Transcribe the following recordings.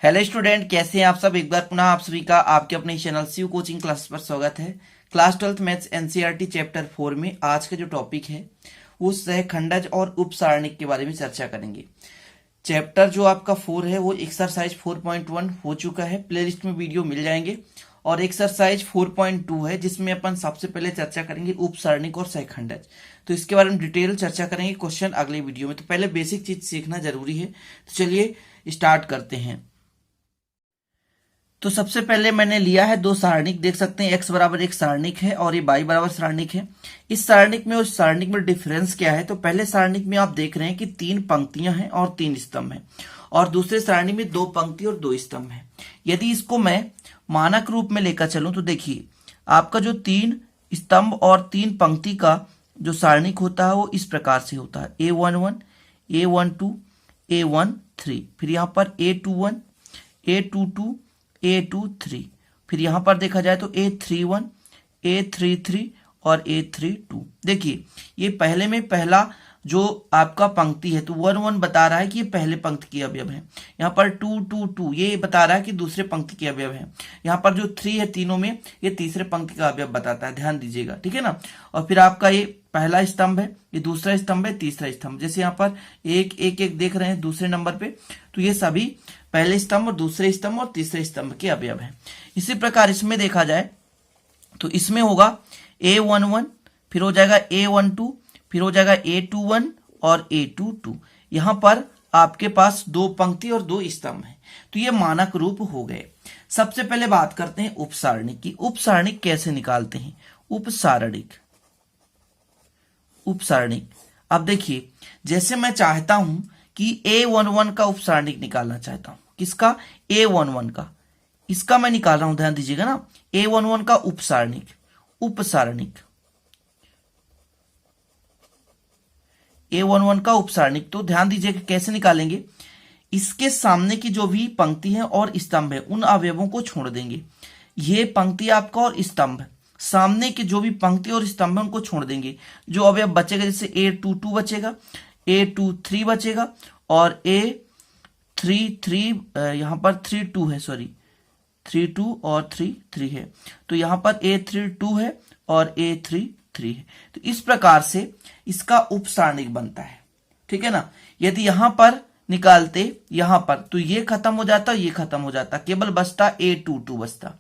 Hello student, कैसे हैं आप सब। एक बार पुनः आप सभी का आपके अपने चैनल सीयू कोचिंग क्लास पर स्वागत है। Class 12th maths NCERT chapter 4 में आज का जो टॉपिक है वो सहखंडज और उपसारणिक के बारे में चर्चा करेंगे। चैप्टर जो आपका 4 है वो एक्सरसाइज 4.1 हो चुका है, प्लेलिस्ट में वीडियो मिल जाएंगे। और एक्सरसाइज 4.2 है जिसमें अपन सबसे पहले चर्चा करेंगे उपसारणिक और सहखंडज। तो इसके बारे में डिटेल चर्चा करेंगे क्वेश्चन अगले वीडियो में। तो पहले बेसिक चीज सीखना जरूरी है, तो चलिए स्टार्ट करते हैं। तो सबसे पहले मैंने लिया है दो सारणिक, देख सकते हैं x बराबर एक सारणिक है और ये y बराबर सारणिक है। इस सारणिक में और सारणिक में डिफरेंस क्या है, तो पहले सारणिक में आप देख रहे हैं कि 3 पंक्तियां हैं और 3 स्तंभ हैं, और दूसरे सारणी में 2 पंक्ति और 2 स्तंभ हैं। यदि इसको मैं मानक रूप में लेकर चलूं तो देखिए आपका जो 3 स्तंभ और 3 पंक्ति का जो सारणिक होता है वो इस प्रकार से होता है A11, A12, A13, फिर यहाँ पर A21, A22, A23, फिर यहां पर देखा जाए तो A31, A33 और A32। देखिए ये पहले में पहला जो आपका पंक्ति है तो 1 बता रहा है कि ये पहले पंक्ति के अवयव है। यहाँ पर 2 2 2 ये बता रहा है कि दूसरे पंक्ति के अवयव है। यहाँ पर जो 3 है तीनों में ये तीसरे पंक्ति का अवयव बताता है, ध्यान दीजिएगा, ठीक है ना। और फिर आपका ये पहला स्तंभ है, ये दूसरा स्तंभ है, तीसरा स्तंभ। जैसे यहाँ पर एक एक एक देख रहे हैं दूसरे नंबर पे, तो ये सभी पहले स्तंभ और दूसरे स्तंभ और तीसरे स्तंभ के अवयव हैं। इसी प्रकार इसमें देखा जाए तो इसमें होगा A11, फिर हो जाएगा A12, फिर हो जाएगा A21 और A22। यहां पर आपके पास 2 पंक्ति और 2 स्तंभ हैं, तो ये मानक रूप हो गए। सबसे पहले बात करते हैं उपसारणिक की। उपसारणिक कैसे निकालते हैं? उपसारणिक अब देखिए जैसे मैं चाहता हूं कि A11 का उपसारणिक निकालना चाहता हूं, किसका? A11 का, इसका मैं निकाल रहा हूं, ध्यान दीजिएगा ना। A11 का उपसारणिक A11 का उपसारणिक, तो ध्यान दीजिएगा कैसे निकालेंगे। इसके सामने की जो भी पंक्ति है और स्तंभ है उन अवयवों को छोड़ देंगे। ये पंक्ति आपका और स्तंभ, सामने की जो भी पंक्ति और स्तंभ है उनको छोड़ देंगे। जो अवयव बचेगा जैसे A22 बचेगा, A23 बचेगा और A33, यहां पर 32 है, सॉरी 32 और 33 है, तो यहां पर A32 है और A33 है। तो इस प्रकार से इसका उपसारणिक बनता है, ठीक है ना। यदि यहां पर निकालते यहां पर तो ये खत्म हो जाता, ये खत्म हो जाता, केवल बचता A22 बचता।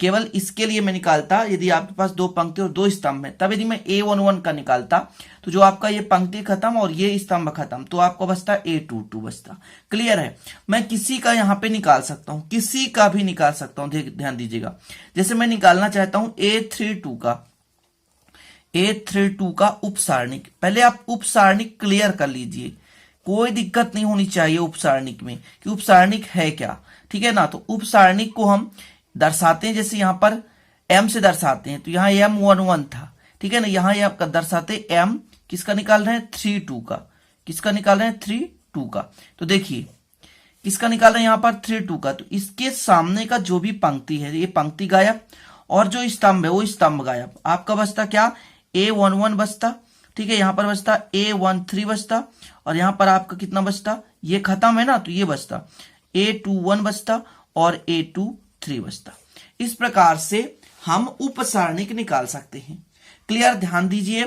केवल इसके लिए मैं निकालता, यदि आपके पास 2 पंक्ति और 2 स्तंभ है, तब यदि मैं A11 का निकालता तो जो आपका ये पंक्ति खत्म और ये स्तंभ खत्म, तो आपको बचता A22 बचता। क्लियर है। मैं किसी का यहाँ पे निकाल सकता हूं, किसी का भी निकाल सकता हूं, ध्यान दीजिएगा। जैसे मैं निकालना चाहता हूं A32 का उपसारणिक। पहले आप उपसारणिक क्लियर कर लीजिए, कोई दिक्कत नहीं होनी चाहिए उपसारणिक में कि उपसारणिक है क्या, ठीक है ना। तो उपसारणिक को हम दर्शाते हैं, जैसे यहां पर m से दर्शाते हैं, तो यहाँ M11 था, ठीक है ना। यहाँ दर्शाते m किसका निकाल रहे हैं? 32 का। किसका निकाल रहे हैं? 32 का। तो देखिए किसका निकाल रहे हैं यहाँ पर? 32 का। तो इसके सामने का जो भी पंक्ति है ये पंक्ति गायब, और जो स्तंभ है वो स्तंभ गायब। आपका बचता क्या? A11 बचता, ठीक है। यहाँ पर बचता A13 बचता, और यहाँ पर आपका कितना बचता? ये खत्म है ना, तो ये बचता A21 बचता और A23 बचता। इस प्रकार से हम उपसारणिक निकाल सकते हैं। क्लियर, ध्यान दीजिए,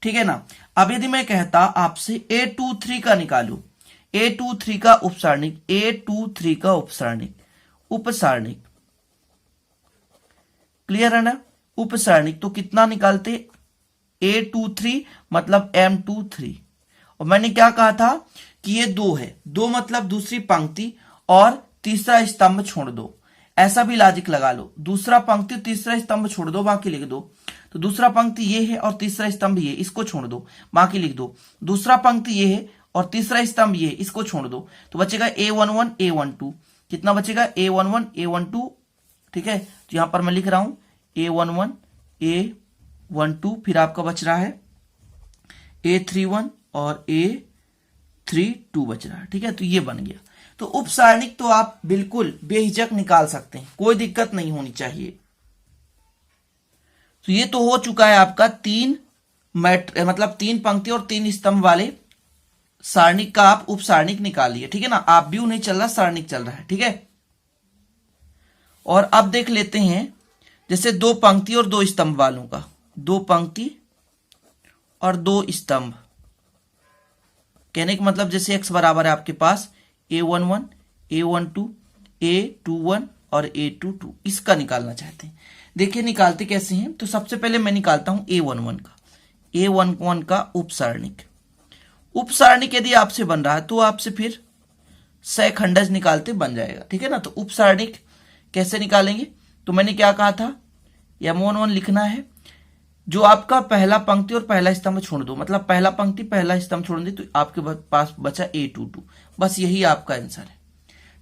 ठीक है ना। अब यदि मैं कहता आपसे A23 का निकालो, A23 का उपसारणिक, A23 का उपसारणिक क्लियर है ना। उपसारणिक तो कितना निकालते? A23 मतलब M23। और मैंने क्या कहा था कि ये 2 है, 2 मतलब दूसरी पंक्ति और तीसरा स्तंभ छोड़ दो। ऐसा भी लॉजिक लगा लो, दूसरा पंक्ति तीसरा स्तंभ छोड़ दो, बाकी लिख दो। तो दूसरा पंक्ति ये है और तीसरा स्तंभ ये, इसको छोड़ दो, बाकी लिख दो। दूसरा पंक्ति ये है और तीसरा स्तंभ ये, इसको छोड़ दो, तो बचेगा A11 A12। कितना बचेगा? A11 A12, ठीक है। तो यहां पर मैं लिख रहा हूं A11 A12, फिर आपका बच रहा है A31 और A32 बच रहा है, ठीक है। तो ये बन गया। तो उपसारणिक तो आप बिल्कुल बेहिचक निकाल सकते हैं, कोई दिक्कत नहीं होनी चाहिए। तो ये तो हो चुका है आपका 3 पंक्ति और 3 स्तंभ वाले सारणिक का आप उपसारणिक निकालिए, ठीक है ना। आप व्यू नहीं चल रहा, सारणिक चल रहा है, ठीक है। और अब देख लेते हैं जैसे दो पंक्ति और दो स्तंभ वालों का, दो पंक्ति और दो स्तंभ। कहने का मतलब जैसे x बराबर है आपके पास a11, a12, a21 और a22, इसका निकालना चाहते हैं। देखिए निकालते कैसे हैं, तो सबसे पहले मैं निकालता हूं a11 का, a11 का उपसारणिक। उपसारणिक यदि आपसे बन रहा है तो आपसे फिर सहखंडज निकालते बन जाएगा, ठीक है ना। तो उपसारणिक कैसे निकालेंगे, तो मैंने क्या कहा था, m11 लिखना है, जो आपका पहला पंक्ति और पहला स्तंभ छोड़ दो, मतलब पहला पंक्ति पहला स्तंभ छोड़ दे तो आपके पास बचा a22, बस यही आपका आंसर है,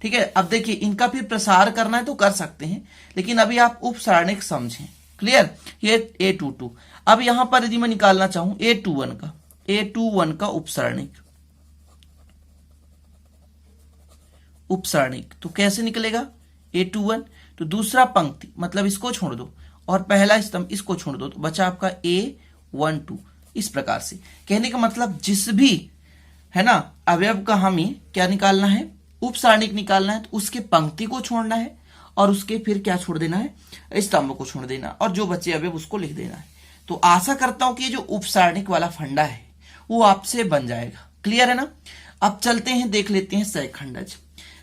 ठीक है। अब देखिए इनका फिर प्रसार करना है तो कर सकते हैं, लेकिन अभी आप उपसारणिक समझें, क्लियर। ये a22, अब यहां पर यदि मैं निकालना चाहूं a21 का उपसारणिक तो कैसे निकलेगा, a21 तो दूसरा पंक्ति मतलब इसको छोड़ दो और पहला स्तंभ इसको छोड़ दो तो बचा आपका a12। इस प्रकार से कहने का मतलब जिस भी है ना अवयव का हमें क्या निकालना है, उपसारणिक निकालना है, तो उसके पंक्ति को छोड़ना है और उसके फिर क्या छोड़ देना है, स्तंभ को छोड़ देना, और जो बचे अवयव उसको लिख देना है। तो आशा करता हूं कि जो उपसारणिक वाला फंडा है वो आपसे बन जाएगा, क्लियर है ना। अब चलते हैं देख लेते हैं सहखंडज।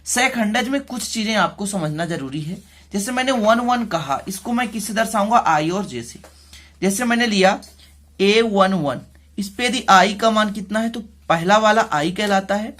सहखंडज में कुछ चीजें आपको समझना जरूरी है। जैसे मैंने 1 कहा, इसको मैं किससे दर्शाऊंगा, आई और जे से। जैसे मैंने लिया a11, इस पे यदि आई का मान कितना है तो पहला वाला आई कहलाता है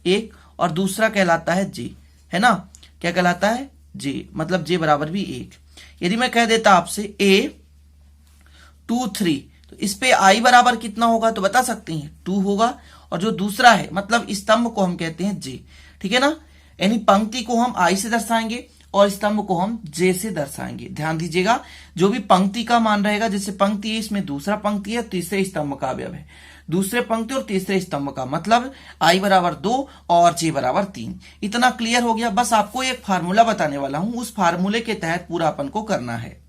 1 और दूसरा कहलाता है जे, है ना। क्या कहलाता है, जे, मतलब जे बराबर भी 1। यदि मैं कह देता आपसे a23 तो इस पे आई बराबर कितना होगा तो बता सकते हैं 2 होगा, और जो दूसरा है मतलब स्तंभ को हम कहते हैं जे, ठीक है ना। यानी पंक्ति को हम आई से दर्शाएंगे और स्तंभ को हम जे से दर्शाएंगे। ध्यान दीजिएगा, जो भी पंक्ति का मान रहेगा, जैसे पंक्ति है इसमें दूसरा पंक्ति है, तीसरे स्तंभ का अवयव है, दूसरे पंक्ति और तीसरे स्तंभ का, मतलब आई बराबर 2 और जे बराबर 3। इतना क्लियर हो गया। बस आपको एक फार्मूला बताने वाला हूं, उस फार्मूले के तहत पूरा अपन को करना है।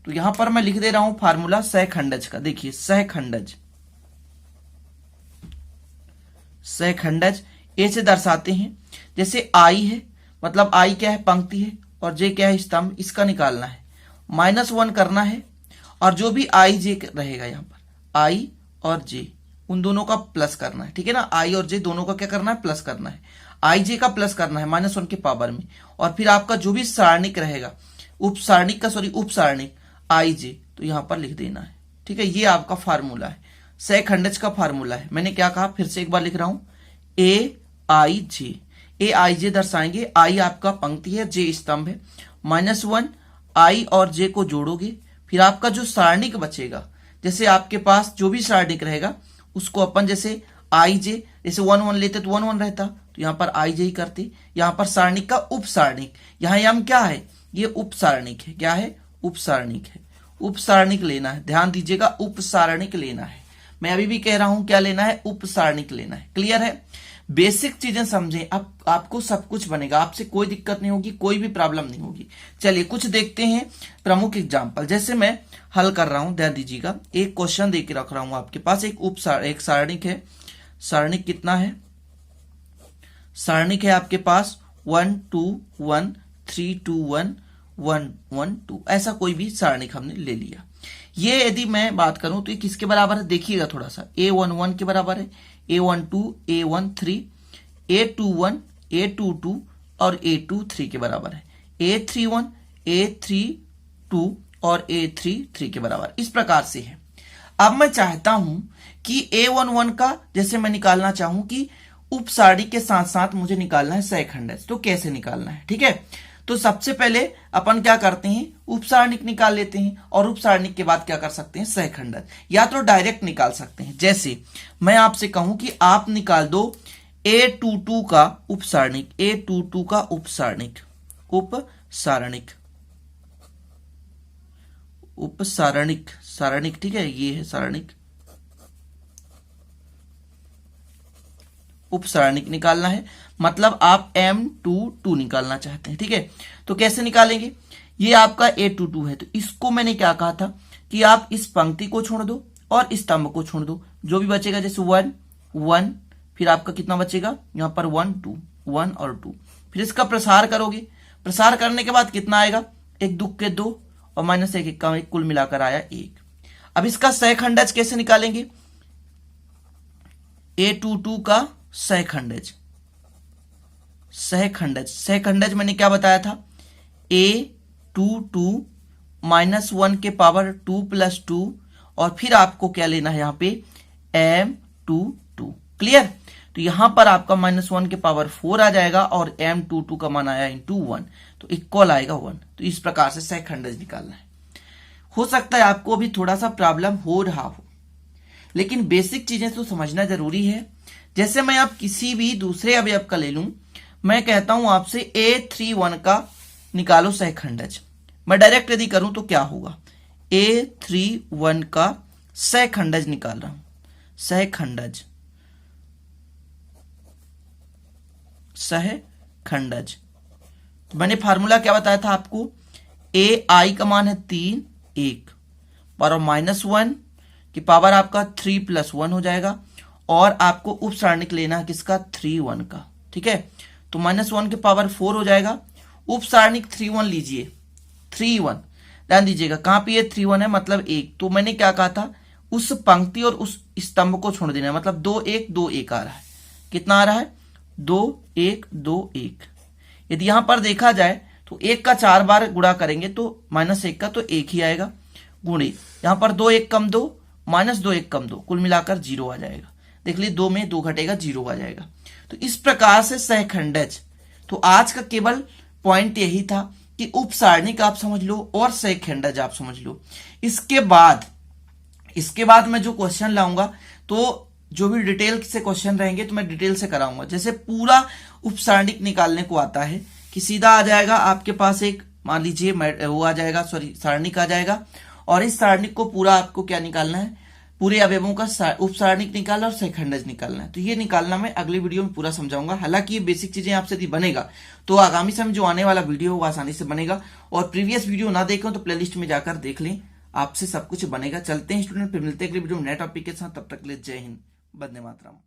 तो यहां पर मैं लिख दे रहा हूं फार्मूला सहखंडज का। देखिए सहखंडज ए से दर्शाते हैं, जैसे आई है मतलब आई क्या है, पंक्ति है, और जे क्या है, स्तंभ। इसका निकालना है, -1 करना है, और जो भी आई जे रहेगा यहाँ पर आई और जे उन दोनों का प्लस करना है, ठीक है ना। आई और जे दोनों का क्या करना है, प्लस करना है। आई जे का प्लस करना है -1 के पावर में, और फिर आपका जो भी सारणिक रहेगा उपसारणिक आई जे तो यहां पर लिख देना है, ठीक है। ये आपका फार्मूला है, सहखंडज का फार्मूला है। मैंने क्या कहा, फिर से एक बार लिख रहा हूं, ए आई जे दर्शाएंगे। आई आपका पंक्ति है, जे स्तंभ है, -1 आई और जे को जोड़ोगे, फिर आपका जो सारणिक बचेगा, जैसे आपके पास जो भी सारणिक रहेगा उसको अपन जैसे आई जे, जैसे 1 लेते तो 1 रहता, तो यहां पर आई जे ही करते। यहां पर सारणिक का उपसारणिक, यहां यम क्या है, ये उपसारणिक है। क्या है, उपसारणिक है। उपसारणिक लेना है, ध्यान दीजिएगा, उपसारणिक लेना है। मैं अभी भी कह रहा हूं क्या लेना है, उपसारणिक लेना है। क्लियर है, बेसिक चीजें समझें, अब आपको सब कुछ बनेगा, आपसे कोई दिक्कत नहीं होगी, कोई भी प्रॉब्लम नहीं होगी। चलिए कुछ देखते हैं प्रमुख एग्जाम्पल। जैसे मैं हल कर रहा हूं, ध्यान दीजिएगा, एक क्वेश्चन देके रख रहा हूं आपके पास। एक सारणिक है, सारणिक कितना है, सारणिक है आपके पास 1 2 1 3 2 1 1 1 2, ऐसा कोई भी सारणिक हमने ले लिया। ये यदि मैं बात करूं तो ये किसके बराबर है, देखिएगा थोड़ा सा, a11 के बराबर है, a12 a13 a21 a22 और a23 के बराबर है, a31 a32 और a33 के बराबर, इस प्रकार से है। अब मैं चाहता हूं कि a11 का जैसे मैं निकालना चाहूं कि उपसारणिक के साथ साथ मुझे निकालना है सहखंडज, तो कैसे निकालना है, ठीक है। तो सबसे पहले अपन क्या करते हैं, उपसारणिक निकाल लेते हैं, और उपसारणिक के बाद क्या कर सकते हैं, सहखंडज, या तो डायरेक्ट निकाल सकते हैं। जैसे मैं आपसे कहूं कि आप निकाल दो a22 का उपसारणिक, a22 का उपसारणिक, उपसारणिक सारणिक, ठीक है, ये है सारणिक, उपसारणिक निकालना है, मतलब आप M22 निकालना चाहते हैं, ठीक है। तो कैसे निकालेंगे, ये आपका A22 है, तो इसको मैंने क्या कहा था कि आप इस पंक्ति को छोड़ दो और स्तंभ को छोड़ दो, जो भी बचेगा, जैसे 1 1, फिर आपका कितना बचेगा, यहां पर 1 2 1 और 2, फिर इसका प्रसार करोगे, प्रसार करने के बाद कितना आएगा, एक दुख के 2 और माइनस एक का एक, कुल मिलाकर आया 1। अब इसका सहखंडज कैसे निकालेंगे, A22 का सहखंडज। सहखंडज मैंने क्या बताया था, A22 -1 के पावर 2 + 2 और फिर आपको क्या लेना है यहाँ पे M22। क्लियर। तो यहां पर आपका -1 के पावर 4 आ जाएगा और M22 का मान आया × 1, तो इक्वल आएगा 1। तो इस प्रकार से सहखंडज निकालना है। हो सकता है आपको अभी थोड़ा सा प्रॉब्लम हो रहा हो, लेकिन बेसिक चीजें तो समझना जरूरी है। जैसे मैं आप किसी भी दूसरे अवयव का ले लूं, मैं कहता हूं आपसे A31 का निकालो सहखंडज। मैं डायरेक्ट यदि करूं तो क्या होगा, A31 का सहखंडज निकाल रहा हूं। सहखंडज मैंने फार्मूला क्या बताया था आपको, AI का मान है 3, 1 पावर -1 की पावर आपका 3 + 1 हो जाएगा और आपको उप सारणिक लेना है किसका, 3 1 का। ठीक है, तो -1 के पावर 4 हो जाएगा। उप सारणिक 3 1 लीजिए, 3 1 ध्यान दीजिएगा, कहां पे ये 3 1 है, मतलब 1। तो मैंने क्या कहा था, उस पंक्ति और उस स्तंभ को छोड़ देना है, मतलब 2 1 2 1 आ रहा है। कितना आ रहा है, 2 1 2 1। यदि यहां पर देखा जाए तो 1 का 4 बार गुणा करेंगे तो -1 का तो 1 ही आएगा, गुणे यहां पर 2 1 कम 2 -2 1 कम 2, कुल मिलाकर 0 आ जाएगा। देख लीजिए 2 में 2 घटेगा, 0 आ जाएगा। तो इस प्रकार से सहखंडज। तो आज का केवल पॉइंट यही था कि उप सारणिक आप समझ लो और सहखंडज आप समझ लो। इसके बाद मैं जो क्वेश्चन लाऊंगा, तो जो भी डिटेल से क्वेश्चन रहेंगे तो मैं डिटेल से कराऊंगा। जैसे पूरा उप सारणिक निकालने को आता है कि सीधा आ जाएगा आपके पास एक, मान लीजिए वो आ जाएगा, सारणिक आ जाएगा, और इस सारणिक को पूरा आपको क्या निकालना है, पूरे अवयवों का उप सारणिक निकालना और सहखंडज निकालना है। तो ये निकालना मैं अगले वीडियो में पूरा समझाऊंगा। हालांकि ये बेसिक चीजें आपसे यदि बनेगा तो आगामी समय जो आने वाला वीडियो होगा आसानी से बनेगा। और प्रीवियस वीडियो ना देखें तो प्लेलिस्ट में जाकर देख लें, आपसे सब कुछ बनेगा। चलते हैं स्टूडेंट, फिर मिलते हैं अगले वीडियो में नए टॉपिक के साथ। तब तक के लिए जय हिंद, वंदे मातरम।